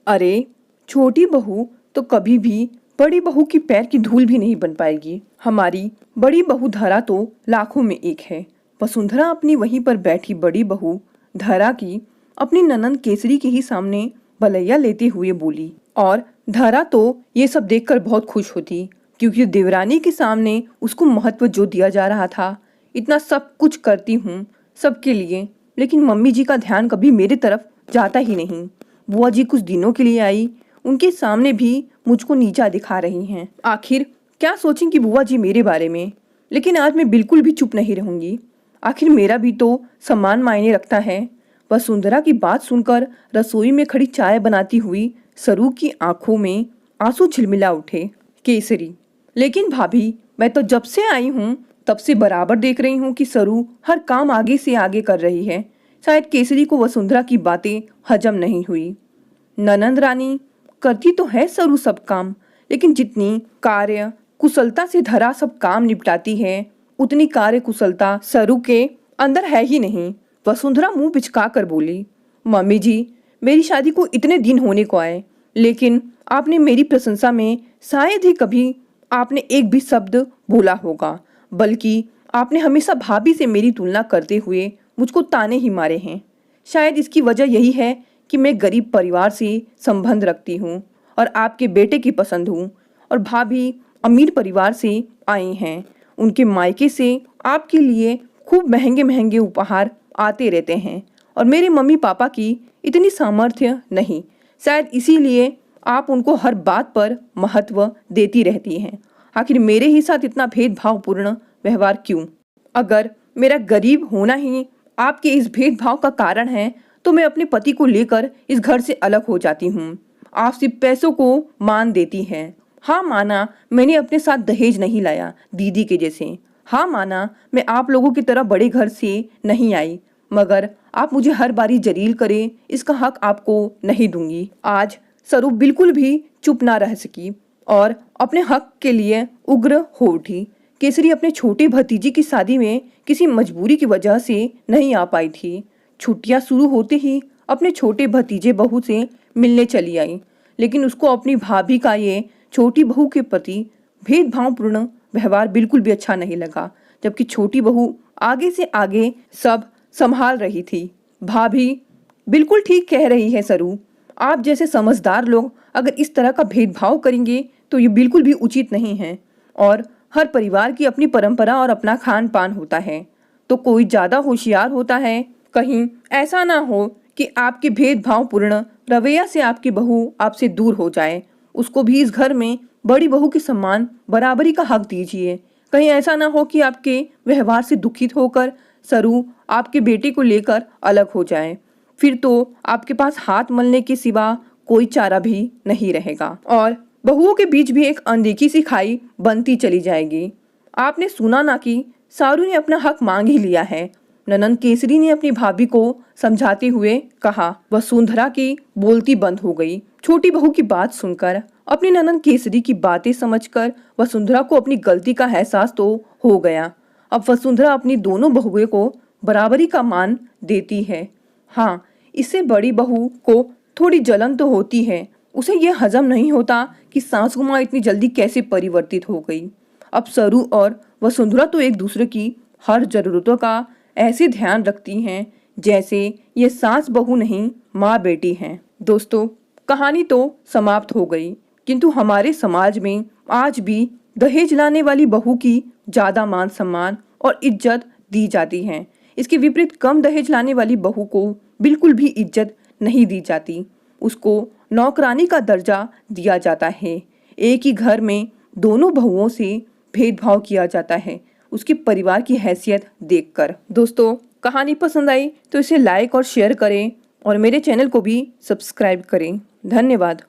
अरे, छोटी बहू तो कभी भी बड़ी बहू की पैर की धूल भी नहीं बन पाएगी। हमारी बड़ी बहू धरा तो लाखों में एक है। वसुंधरा अपनी वहीं पर बैठी बड़ी बहू धरा की अपनी ननंद केसरी के ही सामने भलैया लेते हुए बोली। और धरा तो ये सब देखकर बहुत खुश होती, क्योंकि देवरानी के सामने उसको महत्व जो दिया जा रहा था। इतना सब कुछ करती हूँ सबके लिए, लेकिन मम्मी जी का ध्यान कभी मेरे तरफ जाता ही नहीं। बुआ जी कुछ दिनों के लिए आई, उनके सामने भी मुझको नीचा दिखा रही हैं। आखिर क्या सोचेंगी बुआ जी मेरे बारे में। लेकिन आज मैं बिल्कुल भी चुप नहीं रहूंगी। आखिर मेरा भी तो सम्मान मायने रखता है। वसुंधरा की बात सुनकर रसोई में खड़ी चाय बनाती हुई सरू की आंखों में आंसू झिलमिला उठे। केसरी, लेकिन भाभी, मैं तो जब से आई हूँ तब से बराबर देख रही हूँ कि सरू हर काम आगे से आगे कर रही है। शायद केसरी को वसुंधरा की बातें हजम नहीं हुई। ननंद रानी, करती तो है सरू सब काम, लेकिन जितनी कार्य कुशलता से धरा सब काम निपटाती है, उतनी कार्य कुशलता सरू के अंदर है ही नहीं। वसुंधरा मुंह बिचका कर बोली, मम्मी जी, मेरी शादी को इतने दिन होने को आए, लेकिन आपने मेरी प्रशंसा में शायद ही कभी आपने एक भी शब्द बोला होगा, बल्कि आपने हमेशा भाभी से मेरी तुलना करते हुए मुझको ताने ही मारे हैं। शायद इसकी वजह यही है कि मैं गरीब परिवार से संबंध रखती हूँ और आपके बेटे की पसंद हूँ, और भाभी अमीर परिवार से आई हैं। उनके मायके से आपके लिए खूब महंगे महंगे उपहार आते रहते हैं, और मेरे मम्मी पापा की इतनी सामर्थ्य नहीं। शायद इसीलिए आप उनको हर बात पर महत्व देती रहती हैं। आखिर मेरे ही साथ इतना भेदभावपूर्ण व्यवहार क्यों? अगर मेरा गरीब होना ही आपके इस भेदभाव का कारण है, तो मैं अपने पति को लेकर इस घर से अलग हो जाती हूँ। आप सिर्फ पैसों को मान देती हैं। हाँ माना, मैंने अपने साथ दहेज नहीं लाया दीदी के जैसे। हाँ माना, मैं आप लोगों की तरह बड़े घर से नहीं आई, मगर आप मुझे हर बारी जलील करें, इसका हक आपको नहीं दूंगी। आज सरू बिल्कुल भी चुप ना रह सकी और अपने हक के लिए उग्र हो उठी। केसरी अपने छोटे भतीजी की शादी में किसी मजबूरी की वजह से नहीं आ पाई थी। छुट्टियां शुरू होते ही अपने छोटे भतीजे बहू से मिलने चली आई, लेकिन उसको अपनी भाभी का ये छोटी बहू के प्रति भेदभावपूर्ण व्यवहार बिल्कुल भी अच्छा नहीं लगा। जबकि छोटी बहू आगे से आगे सब संभाल रही थी। भाभी, बिल्कुल ठीक कह रही है सरू। आप जैसे समझदार लोग अगर इस तरह का भेदभाव करेंगे तो ये बिल्कुल भी उचित नहीं है। और हर परिवार की अपनी परंपरा और अपना खान पान होता है, तो कोई ज्यादा होशियार होता है। कहीं ऐसा ना हो कि आपके भेदभावपूर्ण रवैया से आपकी बहू आपसे दूर हो जाए। उसको भी इस घर में बड़ी बहू के सम्मान बराबरी का हक दीजिए। कहीं ऐसा ना हो कि आपके व्यवहार से दुखित होकर सरू आपके बेटे को लेकर अलग हो जाए। फिर तो आपके पास हाथ मलने के सिवा कोई चारा भी नहीं रहेगा, और बहुओं के बीच भी एक अनदेखी सी खाई बनती चली जाएगी। आपने सुना ना कि सारू ने अपना हक मांग ही लिया है। ननंद केसरी ने अपनी भाभी को समझाते हुए कहा। वसुंधरा की बोलती बंद हो गई। छोटी बहू की बात सुनकर, अपनी ननंद केसरी की बातें समझकर वसुंधरा को अपनी गलती का एहसास तो हो गया। अब वसुंधरा अपनी दोनों बहुओं को बराबरी का मान देती है। हाँ, इससे बड़ी बहू को थोड़ी जलन तो होती है। उसे यह हजम नहीं होता कि सासू माँ इतनी जल्दी कैसे परिवर्तित हो गई। अब सरू और वसुंधरा तो एक दूसरे की हर जरूरतों का ऐसे ध्यान रखती हैं जैसे ये सास बहू नहीं, माँ बेटी हैं। दोस्तों, कहानी तो समाप्त हो गई, किंतु हमारे समाज में आज भी दहेज लाने वाली बहू की ज्यादा मान सम्मान और इज्जत दी जाती है। इसके विपरीत कम दहेज लाने वाली बहू को बिल्कुल भी इज्जत नहीं दी जाती। उसको नौकरानी का दर्जा दिया जाता है। एक ही घर में दोनों बहुओं से भेदभाव किया जाता है, उसके परिवार की हैसियत देखकर। दोस्तों, कहानी पसंद आई तो इसे लाइक और शेयर करें, और मेरे चैनल को भी सब्सक्राइब करें। धन्यवाद।